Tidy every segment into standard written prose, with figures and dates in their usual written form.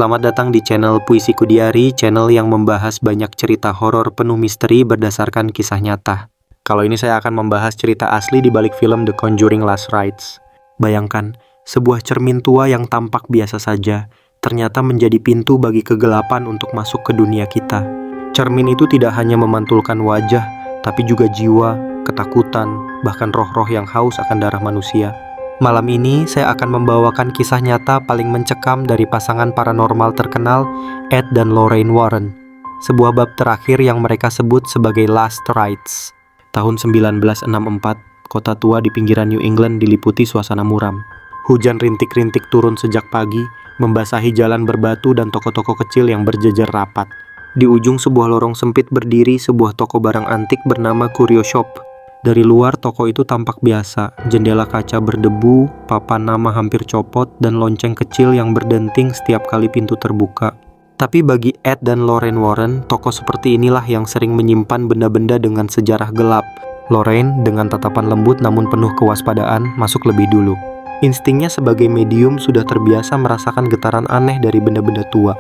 Selamat datang di channel Puisiku Diari, channel yang membahas banyak cerita horor penuh misteri berdasarkan kisah nyata. Kalau ini saya akan membahas cerita asli di balik film The Conjuring Last Rites. Bayangkan, sebuah cermin tua yang tampak biasa saja, ternyata menjadi pintu bagi kegelapan untuk masuk ke dunia kita. Cermin itu tidak hanya memantulkan wajah, tapi juga jiwa, ketakutan, bahkan roh-roh yang haus akan darah manusia. Malam ini saya akan membawakan kisah nyata paling mencekam dari pasangan paranormal terkenal Ed dan Lorraine Warren. Sebuah bab terakhir yang mereka sebut sebagai Last Rites. Tahun 1964, kota tua di pinggiran New England diliputi suasana muram. Hujan rintik-rintik turun sejak pagi, membasahi jalan berbatu dan toko-toko kecil yang berjejer rapat. Di ujung sebuah lorong sempit berdiri sebuah toko barang antik bernama Curio Shop. Dari luar toko itu tampak biasa, jendela kaca berdebu, papan nama hampir copot, dan lonceng kecil yang berdenting setiap kali pintu terbuka. Tapi bagi Ed dan Lorraine Warren, toko seperti inilah yang sering menyimpan benda-benda dengan sejarah gelap. Lorraine, dengan tatapan lembut namun penuh kewaspadaan, masuk lebih dulu. Instingnya sebagai medium sudah terbiasa merasakan getaran aneh dari benda-benda tua.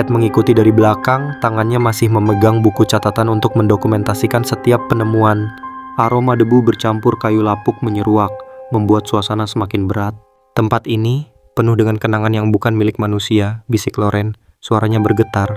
Ed mengikuti dari belakang, tangannya masih memegang buku catatan untuk mendokumentasikan setiap penemuan. Aroma debu bercampur kayu lapuk menyeruak, membuat suasana semakin berat. Tempat ini penuh dengan kenangan yang bukan milik manusia, bisik Lorraine, suaranya bergetar.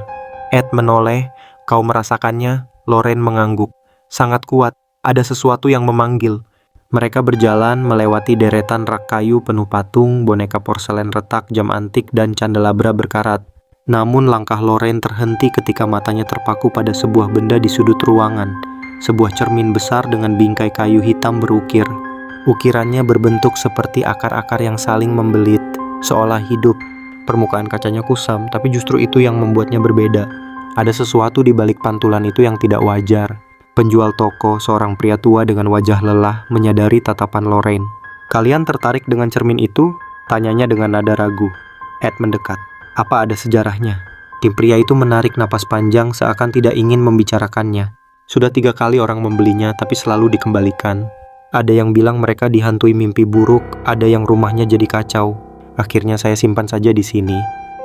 Ed menoleh, kau merasakannya? Lorraine mengangguk. Sangat kuat, ada sesuatu yang memanggil. Mereka berjalan melewati deretan rak kayu penuh patung, boneka porselen retak, jam antik, dan candelabra berkarat. Namun langkah Lorraine terhenti ketika matanya terpaku pada sebuah benda di sudut ruangan. Sebuah cermin besar dengan bingkai kayu hitam berukir. Ukirannya berbentuk seperti akar-akar yang saling membelit, seolah hidup. Permukaan kacanya kusam, tapi justru itu yang membuatnya berbeda. Ada sesuatu di balik pantulan itu yang tidak wajar. Penjual toko, seorang pria tua dengan wajah lelah, menyadari tatapan Lorraine. Kalian tertarik dengan cermin itu? Tanyanya dengan nada ragu. Ed mendekat. Apa ada sejarahnya? Tim pria itu menarik napas panjang seakan tidak ingin membicarakannya. Sudah 3 kali orang membelinya, tapi selalu dikembalikan. Ada yang bilang mereka dihantui mimpi buruk, ada yang rumahnya jadi kacau. Akhirnya saya simpan saja di sini.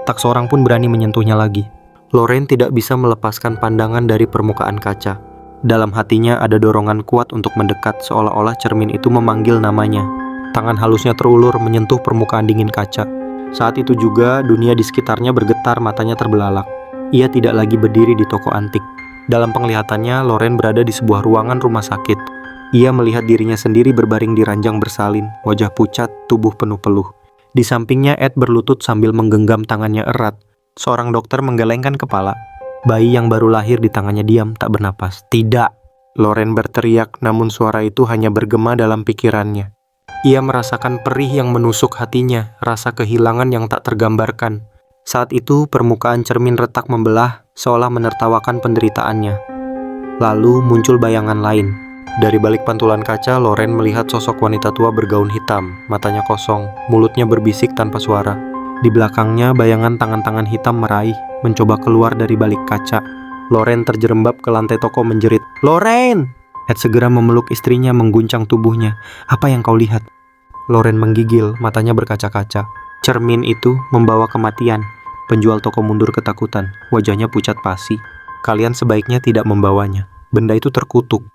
Tak seorang pun berani menyentuhnya lagi. Lorraine tidak bisa melepaskan pandangan dari permukaan kaca. Dalam hatinya ada dorongan kuat untuk mendekat, seolah-olah cermin itu memanggil namanya. Tangan halusnya terulur menyentuh permukaan dingin kaca. Saat itu juga dunia di sekitarnya bergetar, matanya terbelalak. Ia tidak lagi berdiri di toko antik. Dalam penglihatannya, Lorraine berada di sebuah ruangan rumah sakit. Ia melihat dirinya sendiri berbaring di ranjang bersalin, wajah pucat, tubuh penuh peluh. Di sampingnya Ed berlutut sambil menggenggam tangannya erat. Seorang dokter menggelengkan kepala. Bayi yang baru lahir di tangannya diam, tak bernapas. Tidak! Lorraine berteriak, namun suara itu hanya bergema dalam pikirannya. Ia merasakan perih yang menusuk hatinya, rasa kehilangan yang tak tergambarkan. Saat itu permukaan cermin retak membelah, seolah menertawakan penderitaannya. Lalu muncul bayangan lain. Dari balik pantulan kaca, Lorraine melihat sosok wanita tua bergaun hitam, matanya kosong, mulutnya berbisik tanpa suara. Di belakangnya bayangan tangan-tangan hitam meraih, mencoba keluar dari balik kaca. Lorraine terjerembab ke lantai toko menjerit, "Lorraine!" Ed segera memeluk istrinya, mengguncang tubuhnya. "Apa yang kau lihat?" Lorraine menggigil, matanya berkaca-kaca. Cermin itu membawa kematian. Penjual toko mundur ketakutan, wajahnya pucat pasi. Kalian sebaiknya tidak membawanya. Benda itu terkutuk.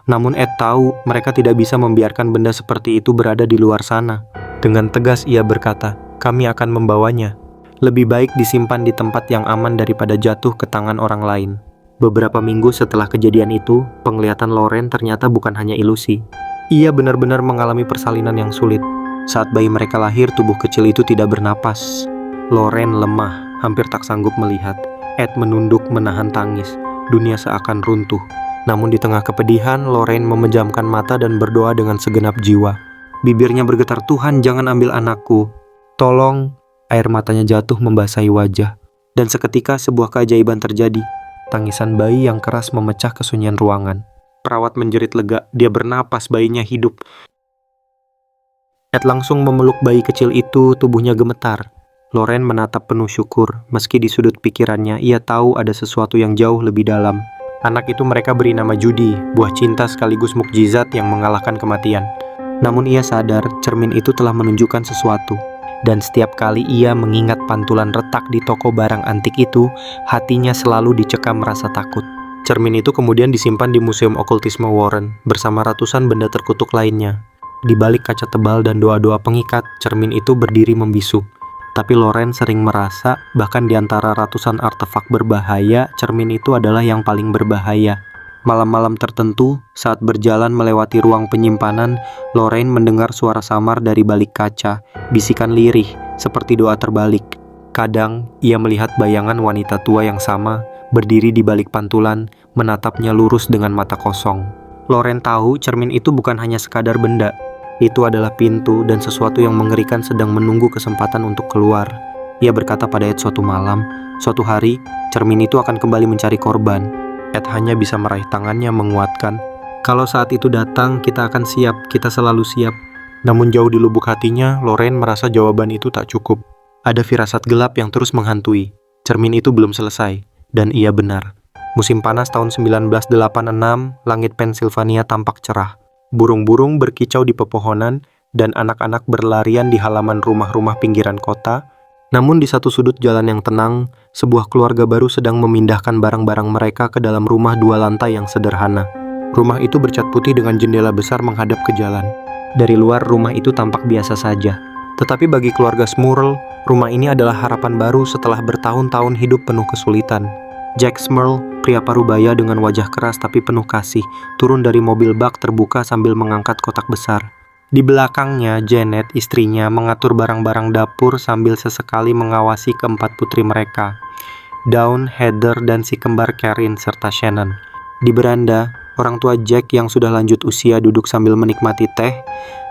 Namun Ed tahu mereka tidak bisa membiarkan benda seperti itu berada di luar sana. Dengan tegas ia berkata, kami akan membawanya. Lebih baik disimpan di tempat yang aman daripada jatuh ke tangan orang lain. Beberapa minggu setelah kejadian itu, penglihatan Lorraine ternyata bukan hanya ilusi. Ia benar-benar mengalami persalinan yang sulit. Saat bayi mereka lahir, tubuh kecil itu tidak bernapas. Lorraine lemah, hampir tak sanggup melihat. Ed menunduk menahan tangis. Dunia seakan runtuh. Namun di tengah kepedihan, Lorraine memejamkan mata dan berdoa dengan segenap jiwa. Bibirnya bergetar, Tuhan jangan ambil anakku. Tolong. Air matanya jatuh membasahi wajah. Dan seketika sebuah keajaiban terjadi. Tangisan bayi yang keras memecah kesunyian ruangan. Perawat menjerit lega, dia bernapas, bayinya hidup. Ed langsung memeluk bayi kecil itu, tubuhnya gemetar. Lorraine menatap penuh syukur, meski di sudut pikirannya ia tahu ada sesuatu yang jauh lebih dalam. Anak itu mereka beri nama Judy, buah cinta sekaligus mukjizat yang mengalahkan kematian. Namun ia sadar cermin itu telah menunjukkan sesuatu. Dan setiap kali ia mengingat pantulan retak di toko barang antik itu, hatinya selalu dicekam rasa takut. Cermin itu kemudian disimpan di Museum Okultisme Warren bersama ratusan benda terkutuk lainnya. Di balik kaca tebal dan doa-doa pengikat, cermin itu berdiri membisu. Tapi Loren sering merasa, bahkan di antara ratusan artefak berbahaya, cermin itu adalah yang paling berbahaya. Malam-malam tertentu, saat berjalan melewati ruang penyimpanan, Lorraine mendengar suara samar dari balik kaca, bisikan lirih, seperti doa terbalik. Kadang, ia melihat bayangan wanita tua yang sama, berdiri di balik pantulan, menatapnya lurus dengan mata kosong. Lorraine tahu cermin itu bukan hanya sekadar benda. Itu adalah pintu dan sesuatu yang mengerikan sedang menunggu kesempatan untuk keluar. Ia berkata pada Ed suatu malam, suatu hari, cermin itu akan kembali mencari korban. Ed hanya bisa meraih tangannya menguatkan. Kalau saat itu datang, kita akan siap, kita selalu siap. Namun jauh di lubuk hatinya, Lorraine merasa jawaban itu tak cukup. Ada firasat gelap yang terus menghantui. Cermin itu belum selesai, dan ia benar. Musim panas tahun 1986, langit Pennsylvania tampak cerah. Burung-burung berkicau di pepohonan, dan anak-anak berlarian di halaman rumah-rumah pinggiran kota. Namun di satu sudut jalan yang tenang, sebuah keluarga baru sedang memindahkan barang-barang mereka ke dalam rumah 2 lantai yang sederhana. Rumah itu bercat putih dengan jendela besar menghadap ke jalan. Dari luar rumah itu tampak biasa saja. Tetapi bagi keluarga Smurl, rumah ini adalah harapan baru setelah bertahun-tahun hidup penuh kesulitan. Jack Smurl, pria parubaya dengan wajah keras tapi penuh kasih, turun dari mobil bak terbuka sambil mengangkat kotak besar. Di belakangnya, Janet, istrinya, mengatur barang-barang dapur sambil sesekali mengawasi keempat putri mereka, Dawn, Heather, dan si kembar Karin serta Shannon. Di beranda, orang tua Jack yang sudah lanjut usia duduk sambil menikmati teh,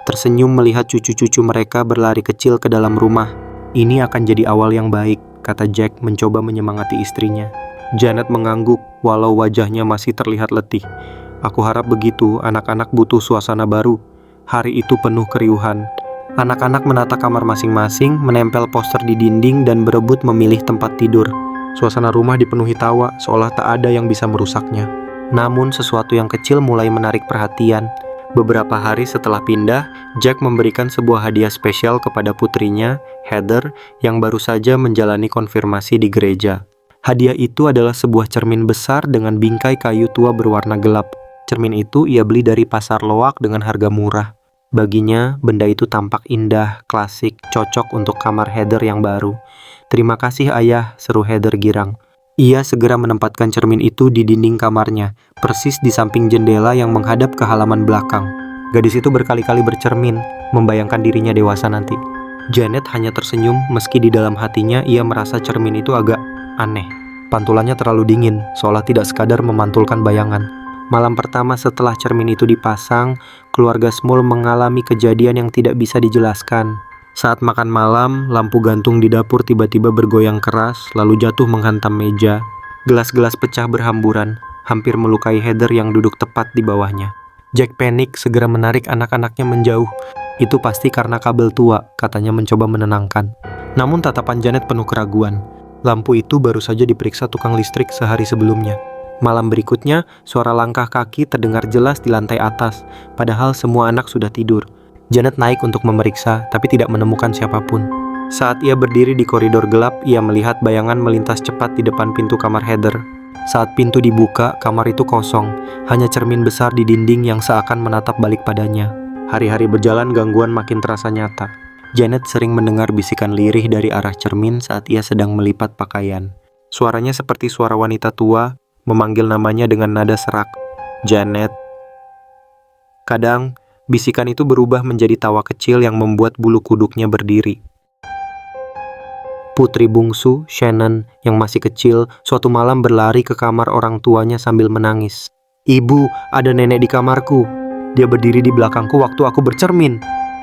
tersenyum melihat cucu-cucu mereka berlari kecil ke dalam rumah. Ini akan jadi awal yang baik, kata Jack mencoba menyemangati istrinya. Janet mengangguk walau wajahnya masih terlihat letih. Aku harap begitu, anak-anak butuh suasana baru. Hari itu penuh keriuhan. Anak-anak menata kamar masing-masing, menempel poster di dinding dan berebut memilih tempat tidur. Suasana rumah dipenuhi tawa, seolah tak ada yang bisa merusaknya. Namun sesuatu yang kecil mulai menarik perhatian. Beberapa hari setelah pindah, Jack memberikan sebuah hadiah spesial kepada putrinya, Heather, yang baru saja menjalani konfirmasi di gereja. Hadiah itu adalah sebuah cermin besar dengan bingkai kayu tua berwarna gelap. Cermin itu ia beli dari pasar loak dengan harga murah. Baginya, benda itu tampak indah, klasik, cocok untuk kamar Heather yang baru. Terima kasih ayah, seru Heather girang. Ia segera menempatkan cermin itu di dinding kamarnya, persis di samping jendela yang menghadap ke halaman belakang. Gadis itu berkali-kali bercermin, membayangkan dirinya dewasa nanti. Janet hanya tersenyum meski di dalam hatinya ia merasa cermin itu agak aneh. Pantulannya terlalu dingin, seolah tidak sekadar memantulkan bayangan. Malam pertama setelah cermin itu dipasang, keluarga Smurl mengalami kejadian yang tidak bisa dijelaskan. Saat makan malam, lampu gantung di dapur tiba-tiba bergoyang keras, lalu jatuh menghantam meja. Gelas-gelas pecah berhamburan, hampir melukai Heather yang duduk tepat di bawahnya. Jack panik, segera menarik anak-anaknya menjauh. Itu pasti karena kabel tua, katanya mencoba menenangkan. Namun tatapan Janet penuh keraguan. Lampu itu baru saja diperiksa tukang listrik sehari sebelumnya. Malam berikutnya, suara langkah kaki terdengar jelas di lantai atas, padahal semua anak sudah tidur. Janet naik untuk memeriksa, tapi tidak menemukan siapapun. Saat ia berdiri di koridor gelap, ia melihat bayangan melintas cepat di depan pintu kamar Heather. Saat pintu dibuka, kamar itu kosong, hanya cermin besar di dinding yang seakan menatap balik padanya. Hari-hari berjalan, gangguan makin terasa nyata. Janet sering mendengar bisikan lirih dari arah cermin saat ia sedang melipat pakaian. Suaranya seperti suara wanita tua, memanggil namanya dengan nada serak, Janet. Kadang, bisikan itu berubah menjadi tawa kecil yang membuat bulu kuduknya berdiri. Putri bungsu, Shannon, yang masih kecil, suatu malam berlari ke kamar orang tuanya sambil menangis. Ibu, ada nenek di kamarku. Dia berdiri di belakangku waktu aku bercermin.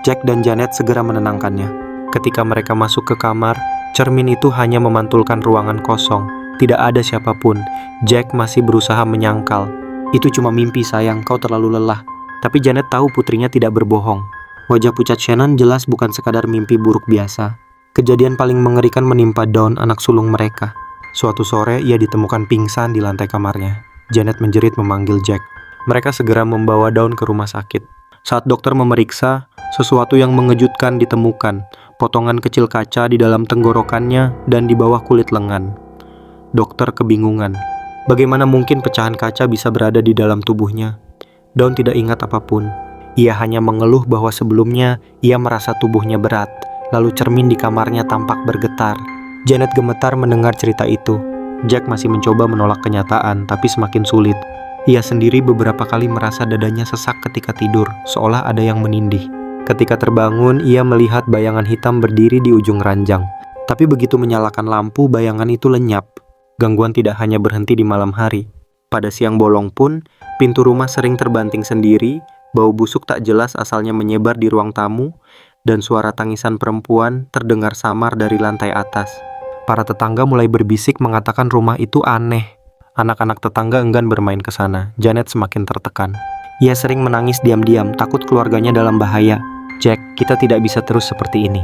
Jack dan Janet segera menenangkannya. Ketika mereka masuk ke kamar, cermin itu hanya memantulkan ruangan kosong. Tidak ada siapapun. Jack masih berusaha menyangkal. Itu cuma mimpi sayang, kau terlalu lelah. Tapi Janet tahu putrinya tidak berbohong. Wajah pucat Shannon jelas bukan sekadar mimpi buruk biasa. Kejadian paling mengerikan menimpa Dawn, anak sulung mereka. Suatu sore ia ditemukan pingsan di lantai kamarnya. Janet menjerit memanggil Jack. Mereka segera membawa Dawn ke rumah sakit. Saat dokter memeriksa, sesuatu yang mengejutkan ditemukan. potongan kecil kaca di dalam tenggorokannya dan di bawah kulit lengan. Dokter kebingungan. Bagaimana mungkin pecahan kaca bisa berada di dalam tubuhnya? Dawn tidak ingat apapun. Ia hanya mengeluh bahwa sebelumnya ia merasa tubuhnya berat, lalu cermin di kamarnya tampak bergetar. Janet gemetar mendengar cerita itu. Jack masih mencoba menolak kenyataan, tapi semakin sulit. Ia sendiri beberapa kali merasa dadanya sesak ketika tidur, seolah ada yang menindih. Ketika terbangun, ia melihat bayangan hitam berdiri di ujung ranjang. Tapi begitu menyalakan lampu, bayangan itu lenyap. Gangguan tidak hanya berhenti di malam hari. Pada siang bolong pun, pintu rumah sering terbanting sendiri, bau busuk tak jelas asalnya menyebar di ruang tamu, dan suara tangisan perempuan terdengar samar dari lantai atas. Para tetangga mulai berbisik mengatakan rumah itu aneh. Anak-anak tetangga enggan bermain ke sana. Janet semakin tertekan. Ia sering menangis diam-diam, takut keluarganya dalam bahaya. Jack, kita tidak bisa terus seperti ini.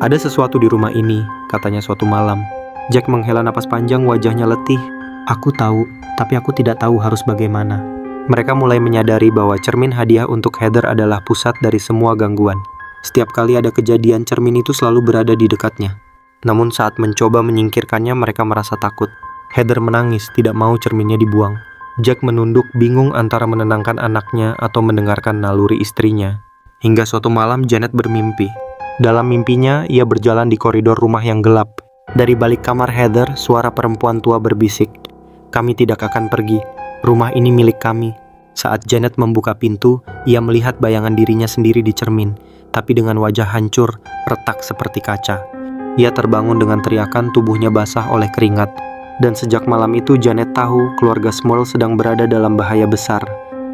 Ada sesuatu di rumah ini, katanya suatu malam. Jack menghela napas panjang, wajahnya letih. Aku tahu, tapi aku tidak tahu harus bagaimana. Mereka mulai menyadari bahwa cermin hadiah untuk Heather adalah pusat dari semua gangguan. Setiap kali ada kejadian, cermin itu selalu berada di dekatnya. Namun saat mencoba menyingkirkannya, mereka merasa takut. Heather menangis, tidak mau cerminnya dibuang. Jack menunduk, bingung antara menenangkan anaknya atau mendengarkan naluri istrinya. Hingga suatu malam Janet bermimpi. Dalam mimpinya, ia berjalan di koridor rumah yang gelap. Dari balik kamar Heather, suara perempuan tua berbisik. Kami tidak akan pergi. Rumah ini milik kami. Saat Janet membuka pintu, ia melihat bayangan dirinya sendiri di cermin, tapi dengan wajah hancur, retak seperti kaca. Ia terbangun dengan teriakan, tubuhnya basah oleh keringat. Dan sejak malam itu Janet tahu keluarga Smurl sedang berada dalam bahaya besar.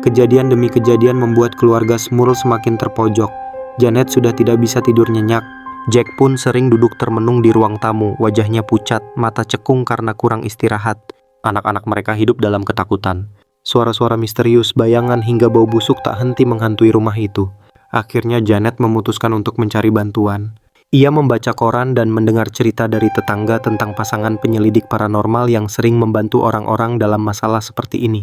Kejadian demi kejadian membuat keluarga Smurl semakin terpojok. Janet sudah tidak bisa tidur nyenyak. Jack pun sering duduk termenung di ruang tamu, wajahnya pucat, mata cekung karena kurang istirahat. Anak-anak mereka hidup dalam ketakutan. Suara-suara misterius, bayangan hingga bau busuk tak henti menghantui rumah itu. Akhirnya Janet memutuskan untuk mencari bantuan. Ia membaca koran dan mendengar cerita dari tetangga tentang pasangan penyelidik paranormal yang sering membantu orang-orang dalam masalah seperti ini,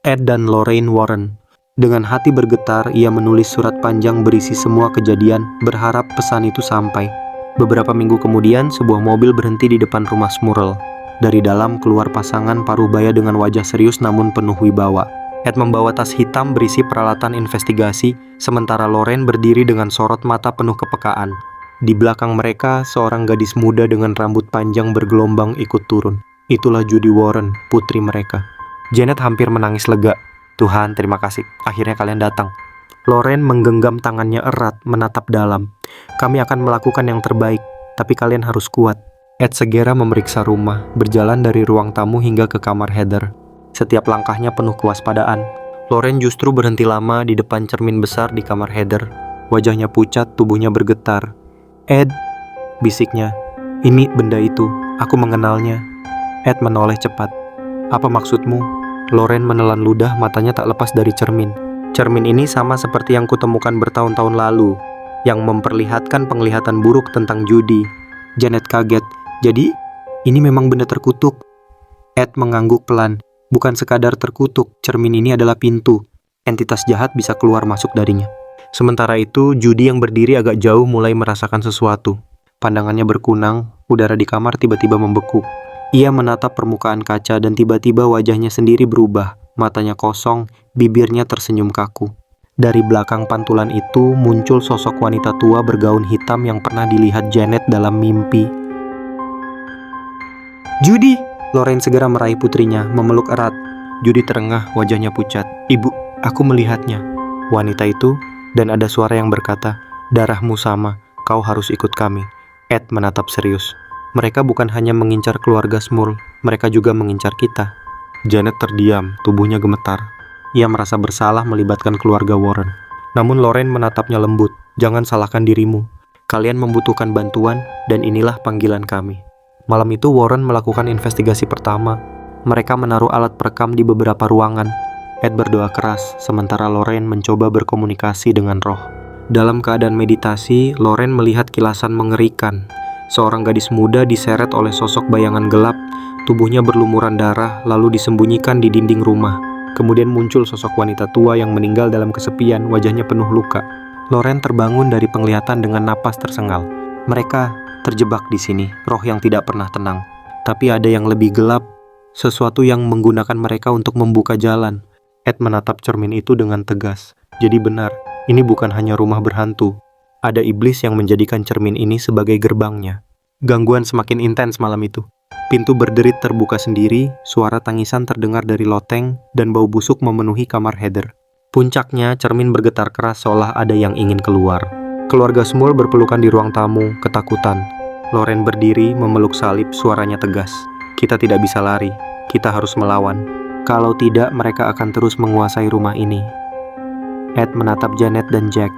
Ed dan Lorraine Warren. Dengan hati bergetar, ia menulis surat panjang berisi semua kejadian, berharap pesan itu sampai. Beberapa minggu kemudian, sebuah mobil berhenti di depan rumah Smurl. Dari dalam keluar pasangan parubaya dengan wajah serius namun penuh wibawa. Ed membawa tas hitam berisi peralatan investigasi, sementara Lorraine berdiri dengan sorot mata penuh kepekaan. Di belakang mereka, seorang gadis muda dengan rambut panjang bergelombang ikut turun. Itulah Judy Warren, putri mereka. Janet hampir menangis lega. Tuhan, terima kasih. Akhirnya kalian datang. Lorraine menggenggam tangannya erat, menatap dalam. Kami akan melakukan yang terbaik, tapi kalian harus kuat. Ed segera memeriksa rumah, berjalan dari ruang tamu hingga ke kamar Heather. Setiap langkahnya penuh kewaspadaan. Lorraine justru berhenti lama di depan cermin besar di kamar Heather. Wajahnya pucat, tubuhnya bergetar. Ed, bisiknya. Ini benda itu, aku mengenalnya. Ed menoleh cepat. Apa maksudmu? Lorraine menelan ludah, matanya tak lepas dari cermin. Cermin ini sama seperti yang kutemukan bertahun-tahun lalu, yang memperlihatkan penglihatan buruk tentang Judy. Janet kaget. Jadi, ini memang benda terkutuk. Ed mengangguk pelan. Bukan sekadar terkutuk, cermin ini adalah pintu. Entitas jahat bisa keluar masuk darinya. Sementara itu, Judy yang berdiri agak jauh mulai merasakan sesuatu. Pandangannya berkunang, udara di kamar tiba-tiba membeku. Ia menatap permukaan kaca dan tiba-tiba wajahnya sendiri berubah. Matanya kosong, bibirnya tersenyum kaku. Dari belakang pantulan itu muncul sosok wanita tua bergaun hitam yang pernah dilihat Janet dalam mimpi. Judy! Lorraine segera meraih putrinya, memeluk erat. Judy terengah, wajahnya pucat. Ibu, aku melihatnya. Wanita itu, dan ada suara yang berkata, darahmu sama, kau harus ikut kami. Ed menatap serius. Mereka bukan hanya mengincar keluarga Smurl, mereka juga mengincar kita. Janet terdiam, tubuhnya gemetar. Ia merasa bersalah melibatkan keluarga Warren. Namun Lorraine menatapnya lembut. Jangan salahkan dirimu. Kalian membutuhkan bantuan, dan inilah panggilan kami. Malam itu Warren melakukan investigasi pertama. Mereka menaruh alat perekam di beberapa ruangan. Ed berdoa keras, sementara Lorraine mencoba berkomunikasi dengan roh. Dalam keadaan meditasi, Lorraine melihat kilasan mengerikan. Seorang gadis muda diseret oleh sosok bayangan gelap, tubuhnya berlumuran darah lalu disembunyikan di dinding rumah. Kemudian muncul sosok wanita tua yang meninggal dalam kesepian, wajahnya penuh luka. Lorraine terbangun dari penglihatan dengan napas tersengal. Mereka terjebak di sini, roh yang tidak pernah tenang. Tapi ada yang lebih gelap, sesuatu yang menggunakan mereka untuk membuka jalan. Ed menatap cermin itu dengan tegas. Jadi benar, ini bukan hanya rumah berhantu. Ada iblis yang menjadikan cermin ini sebagai gerbangnya. Gangguan semakin intens malam itu. Pintu berderit terbuka sendiri, suara tangisan terdengar dari loteng, dan bau busuk memenuhi kamar Heather. Puncaknya, cermin bergetar keras seolah ada yang ingin keluar. Keluarga Small berpelukan di ruang tamu, ketakutan. Loren berdiri, memeluk salib, suaranya tegas. Kita tidak bisa lari, kita harus melawan. Kalau tidak, mereka akan terus menguasai rumah ini. Ed menatap Janet dan Jack.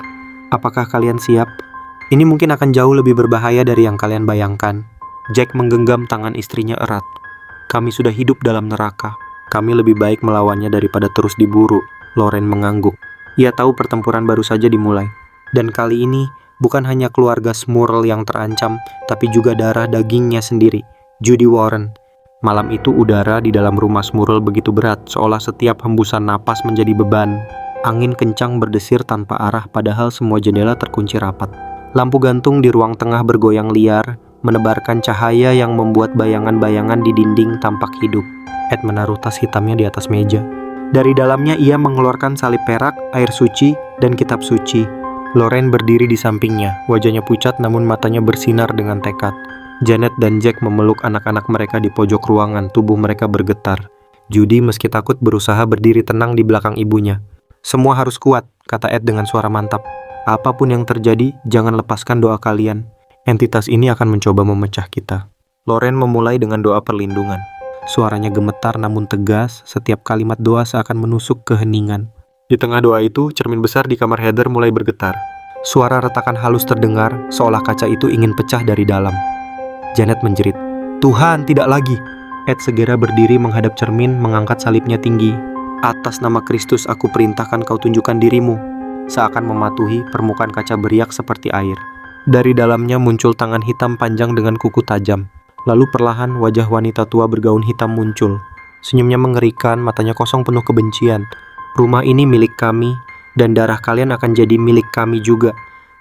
Apakah kalian siap? Ini mungkin akan jauh lebih berbahaya dari yang kalian bayangkan. Jack menggenggam tangan istrinya erat. Kami sudah hidup dalam neraka. Kami lebih baik melawannya daripada terus diburu. Loren mengangguk. Ia tahu pertempuran baru saja dimulai. Dan kali ini, bukan hanya keluarga Smurl yang terancam, tapi juga darah dagingnya sendiri, Judy Warren. Malam itu udara di dalam rumah Smurl begitu berat, seolah setiap hembusan napas menjadi beban. Angin kencang berdesir tanpa arah, padahal semua jendela terkunci rapat. Lampu gantung di ruang tengah bergoyang liar, menebarkan cahaya yang membuat bayangan-bayangan di dinding tampak hidup. Ed menaruh tas hitamnya di atas meja. Dari dalamnya ia mengeluarkan salib perak, air suci, dan kitab suci. Loren berdiri di sampingnya, wajahnya pucat namun matanya bersinar dengan tekad. Janet dan Jack memeluk anak-anak mereka di pojok ruangan, tubuh mereka bergetar. Judy meski takut berusaha berdiri tenang di belakang ibunya. Semua harus kuat, kata Ed dengan suara mantap. Apapun yang terjadi, jangan lepaskan doa kalian. Entitas ini akan mencoba memecah kita. Loren memulai dengan doa perlindungan. Suaranya gemetar namun tegas, setiap kalimat doa seakan menusuk keheningan. Di tengah doa itu, cermin besar di kamar Heather mulai bergetar. Suara retakan halus terdengar, seolah kaca itu ingin pecah dari dalam. Janet menjerit, "Tuhan, tidak lagi!" Ed segera berdiri menghadap cermin, mengangkat salibnya tinggi. "Atas nama Kristus aku perintahkan kau tunjukkan dirimu." Seakan mematuhi, permukaan kaca beriak seperti air. Dari dalamnya muncul tangan hitam panjang dengan kuku tajam. Lalu perlahan wajah wanita tua bergaun hitam muncul. Senyumnya mengerikan, matanya kosong penuh kebencian. "Rumah ini milik kami, dan darah kalian akan jadi milik kami juga."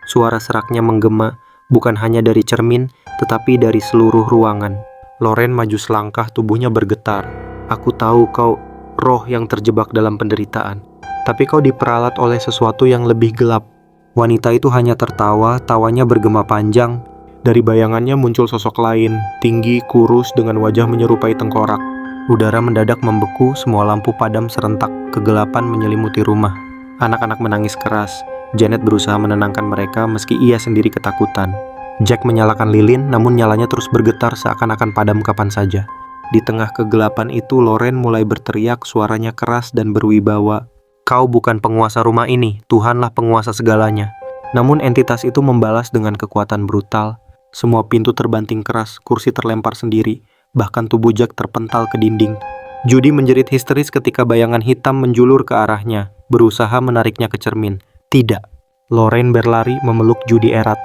Suara seraknya menggema, bukan hanya dari cermin, tetapi dari seluruh ruangan. Loren maju selangkah, tubuhnya bergetar. "Aku tahu kau roh yang terjebak dalam penderitaan. Tapi kau diperalat oleh sesuatu yang lebih gelap." Wanita itu hanya tertawa, tawanya bergema panjang. Dari bayangannya muncul sosok lain, tinggi, kurus, dengan wajah menyerupai tengkorak. Udara mendadak membeku, semua lampu padam serentak, kegelapan menyelimuti rumah. Anak-anak menangis keras. Janet berusaha menenangkan mereka meski ia sendiri ketakutan. Jack menyalakan lilin, namun nyalanya terus bergetar seakan-akan padam kapan saja. Di tengah kegelapan itu, Loren mulai berteriak, suaranya keras dan berwibawa. "Kau bukan penguasa rumah ini, Tuhanlah penguasa segalanya." Namun entitas itu membalas dengan kekuatan brutal. Semua pintu terbanting keras, kursi terlempar sendiri, bahkan tubuh Jack terpental ke dinding. Judy menjerit histeris ketika bayangan hitam menjulur ke arahnya, berusaha menariknya ke cermin. Tidak. Loren berlari memeluk Judy erat.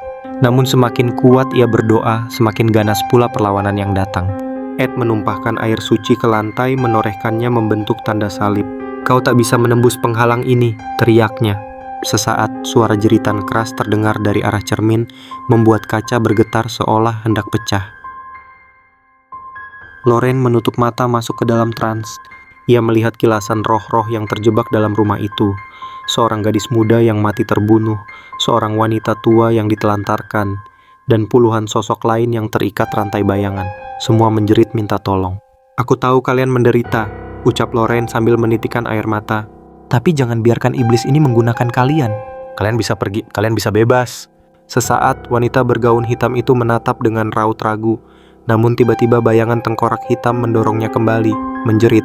Namun semakin kuat ia berdoa, semakin ganas pula perlawanan yang datang. Ed menumpahkan air suci ke lantai, menorehkannya membentuk tanda salib. "Kau tak bisa menembus penghalang ini," teriaknya. Sesaat, suara jeritan keras terdengar dari arah cermin, membuat kaca bergetar seolah hendak pecah. Loren menutup mata masuk ke dalam trans. Ia melihat kilasan roh-roh yang terjebak dalam rumah itu. Seorang gadis muda yang mati terbunuh, seorang wanita tua yang ditelantarkan, dan puluhan sosok lain yang terikat rantai bayangan. Semua menjerit minta tolong. "Aku tahu kalian menderita," ucap Loren sambil menitikan air mata. "Tapi jangan biarkan iblis ini menggunakan kalian. Kalian bisa pergi, kalian bisa bebas." Sesaat, wanita bergaun hitam itu menatap dengan raut ragu. Namun tiba-tiba bayangan tengkorak hitam mendorongnya kembali, menjerit,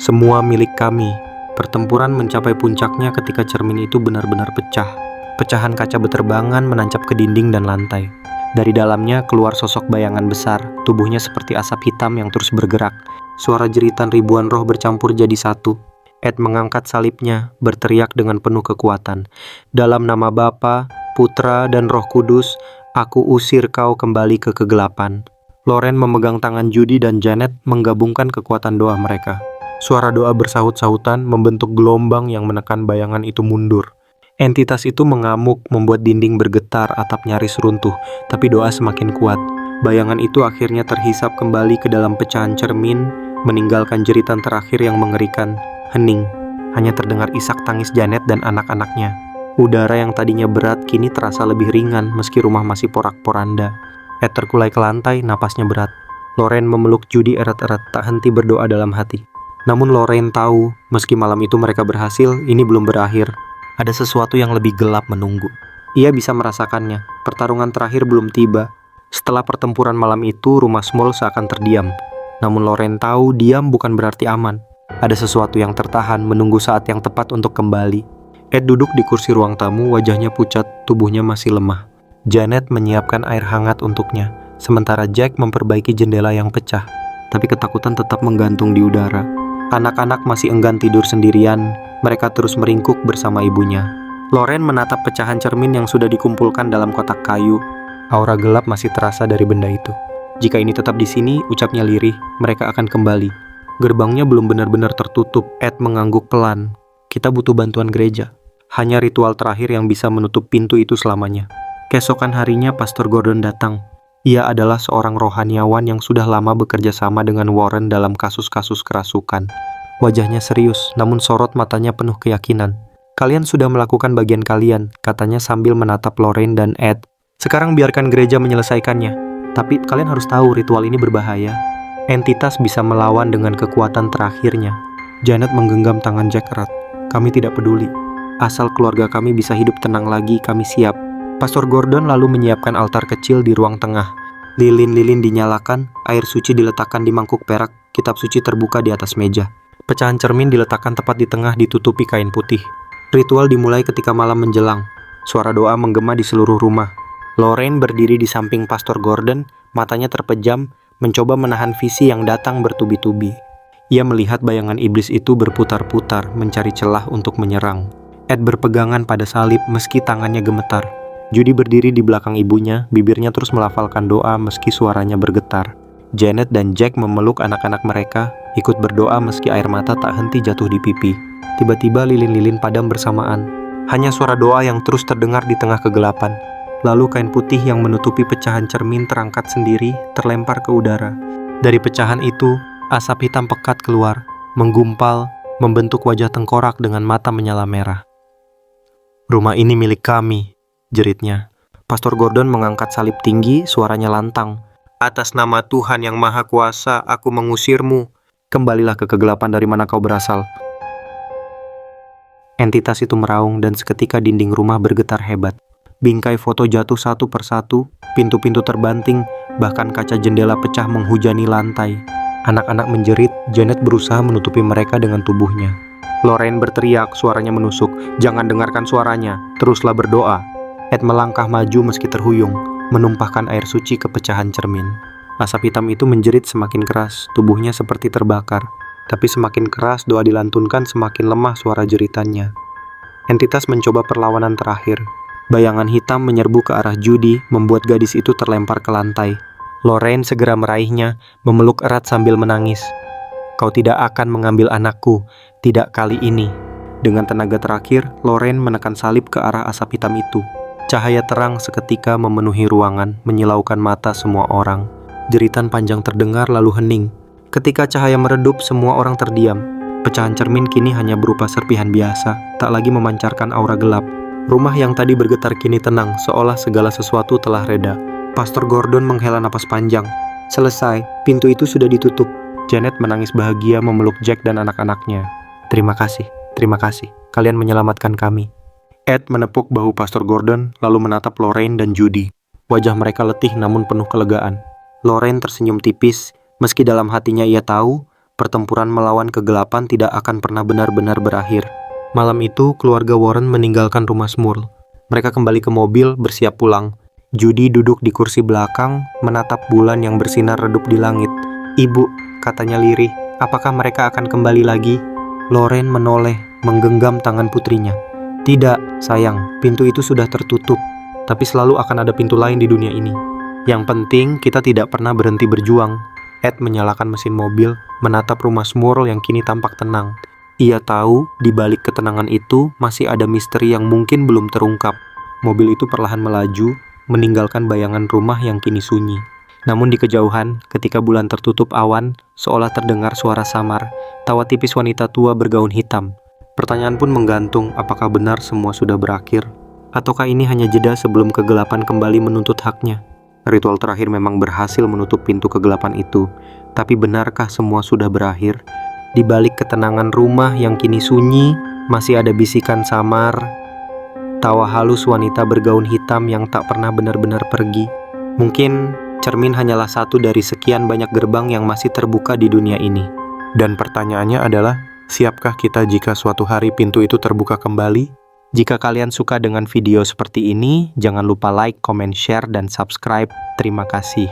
"Semua milik kami." Pertempuran mencapai puncaknya ketika cermin itu benar-benar pecah. Pecahan kaca beterbangan menancap ke dinding dan lantai. Dari dalamnya keluar sosok bayangan besar, tubuhnya seperti asap hitam yang terus bergerak. Suara jeritan ribuan roh bercampur jadi satu. Ed mengangkat salibnya, berteriak dengan penuh kekuatan. "Dalam nama Bapa, Putra, dan Roh Kudus, aku usir kau kembali ke kegelapan." Loren memegang tangan Judy dan Janet, menggabungkan kekuatan doa mereka. Suara doa bersahut-sahutan membentuk gelombang yang menekan bayangan itu mundur. Entitas itu mengamuk, membuat dinding bergetar, atap nyaris runtuh, tapi doa semakin kuat. Bayangan itu akhirnya terhisap kembali ke dalam pecahan cermin, meninggalkan jeritan terakhir yang mengerikan. Hening, hanya terdengar isak tangis Janet dan anak-anaknya. Udara yang tadinya berat kini terasa lebih ringan meski rumah masih porak-poranda. Ed terkulai ke lantai, napasnya berat. Lorraine memeluk Judy erat-erat, tak henti berdoa dalam hati. Namun Lorraine tahu, meski malam itu mereka berhasil, ini belum berakhir. Ada sesuatu yang lebih gelap menunggu. Ia bisa merasakannya. Pertarungan terakhir belum tiba. Setelah pertempuran malam itu, rumah Small seakan terdiam. Namun Lorraine tahu diam bukan berarti aman. Ada sesuatu yang tertahan menunggu saat yang tepat untuk kembali. Ed duduk di kursi ruang tamu, wajahnya pucat, tubuhnya masih lemah. Janet menyiapkan air hangat untuknya, sementara Jack memperbaiki jendela yang pecah. Tapi ketakutan tetap menggantung di udara. Anak-anak masih enggan tidur sendirian, mereka terus meringkuk bersama ibunya. Lorraine menatap pecahan cermin yang sudah dikumpulkan dalam kotak kayu. Aura gelap masih terasa dari benda itu. Jika ini tetap di sini, ucapnya lirih, mereka akan kembali. Gerbangnya belum benar-benar tertutup. Ed mengangguk pelan. Kita butuh bantuan gereja. Hanya ritual terakhir yang bisa menutup pintu itu selamanya. Keesokan harinya Pastor Gordon datang. Ia adalah seorang rohaniawan yang sudah lama bekerja sama dengan Warren dalam kasus-kasus kerasukan. Wajahnya serius, namun sorot matanya penuh keyakinan. Kalian sudah melakukan bagian kalian, katanya sambil menatap Lorraine dan Ed. Sekarang biarkan gereja menyelesaikannya. Tapi kalian harus tahu ritual ini berbahaya. Entitas bisa melawan dengan kekuatan terakhirnya. Janet menggenggam tangan Jack erat. Kami tidak peduli. Asal keluarga kami bisa hidup tenang lagi, kami siap. Pastor Gordon lalu menyiapkan altar kecil di ruang tengah. Lilin-lilin dinyalakan, air suci diletakkan di mangkuk perak, kitab suci terbuka di atas meja. Pecahan cermin diletakkan tepat di tengah ditutupi kain putih. Ritual dimulai ketika malam menjelang. Suara doa menggema di seluruh rumah. Lorraine berdiri di samping Pastor Gordon, matanya terpejam, mencoba menahan visi yang datang bertubi-tubi. Ia melihat bayangan iblis itu berputar-putar, mencari celah untuk menyerang. Ed berpegangan pada salib meski tangannya gemetar. Judy berdiri di belakang ibunya, bibirnya terus melafalkan doa meski suaranya bergetar. Janet dan Jack memeluk anak-anak mereka, ikut berdoa meski air mata tak henti jatuh di pipi. Tiba-tiba lilin-lilin padam bersamaan. Hanya suara doa yang terus terdengar di tengah kegelapan. Lalu kain putih yang menutupi pecahan cermin terangkat sendiri, terlempar ke udara. Dari pecahan itu, asap hitam pekat keluar, menggumpal, membentuk wajah tengkorak dengan mata menyala merah. Rumah ini milik kami, jeritnya. Pastor Gordon mengangkat salib tinggi, suaranya lantang. Atas nama Tuhan yang Maha Kuasa, aku mengusirmu. Kembalilah ke kegelapan dari mana kau berasal. Entitas itu meraung dan seketika dinding rumah bergetar hebat. Bingkai foto jatuh satu persatu, pintu-pintu terbanting, bahkan kaca jendela pecah menghujani lantai. Anak-anak menjerit, Janet berusaha menutupi mereka dengan tubuhnya. Lorraine berteriak, suaranya menusuk. Jangan dengarkan suaranya, teruslah berdoa. Ed melangkah maju meski terhuyung, menumpahkan air suci ke pecahan cermin. Asap hitam itu menjerit semakin keras, tubuhnya seperti terbakar. Tapi semakin keras doa dilantunkan, semakin lemah suara jeritannya. Entitas mencoba perlawanan terakhir. Bayangan hitam menyerbu ke arah Judy, membuat gadis itu terlempar ke lantai. Lorraine segera meraihnya, memeluk erat sambil menangis. Kau tidak akan mengambil anakku, tidak kali ini. Dengan tenaga terakhir, Lorraine menekan salib ke arah asap hitam itu. Cahaya terang seketika memenuhi ruangan, menyilaukan mata semua orang. Jeritan panjang terdengar lalu hening. Ketika cahaya meredup, semua orang terdiam. Pecahan cermin kini hanya berupa serpihan biasa, tak lagi memancarkan aura gelap. Rumah yang tadi bergetar kini tenang, seolah segala sesuatu telah reda. Pastor Gordon menghela napas panjang. Selesai, pintu itu sudah ditutup. Janet menangis bahagia memeluk Jack dan anak-anaknya. Terima kasih, kalian menyelamatkan kami. Ed menepuk bahu Pastor Gordon, lalu menatap Lorraine dan Judy. Wajah mereka letih namun penuh kelegaan. Lorraine tersenyum tipis, meski dalam hatinya ia tahu, pertempuran melawan kegelapan tidak akan pernah benar-benar berakhir. Malam itu, keluarga Warren meninggalkan rumah Smurl. Mereka kembali ke mobil, bersiap pulang. Judy duduk di kursi belakang, menatap bulan yang bersinar redup di langit. Ibu, katanya lirih, apakah mereka akan kembali lagi? Lorraine menoleh, menggenggam tangan putrinya. Tidak, sayang, pintu itu sudah tertutup. Tapi selalu akan ada pintu lain di dunia ini. Yang penting, kita tidak pernah berhenti berjuang. Ed menyalakan mesin mobil, menatap rumah Smurl yang kini tampak tenang. Ia tahu di balik ketenangan itu masih ada misteri yang mungkin belum terungkap. Mobil itu perlahan melaju, meninggalkan bayangan rumah yang kini sunyi. Namun di kejauhan, ketika bulan tertutup awan, seolah terdengar suara samar, tawa tipis wanita tua bergaun hitam. Pertanyaan pun menggantung, apakah benar semua sudah berakhir? Ataukah ini hanya jeda sebelum kegelapan kembali menuntut haknya? Ritual terakhir memang berhasil menutup pintu kegelapan itu, tapi benarkah semua sudah berakhir? Di balik ketenangan rumah yang kini sunyi, masih ada bisikan samar, tawa halus wanita bergaun hitam yang tak pernah benar-benar pergi. Mungkin cermin hanyalah satu dari sekian banyak gerbang yang masih terbuka di dunia ini. Dan pertanyaannya adalah, siapkah kita jika suatu hari pintu itu terbuka kembali? Jika kalian suka dengan video seperti ini, jangan lupa like, comment, share, dan subscribe. Terima kasih.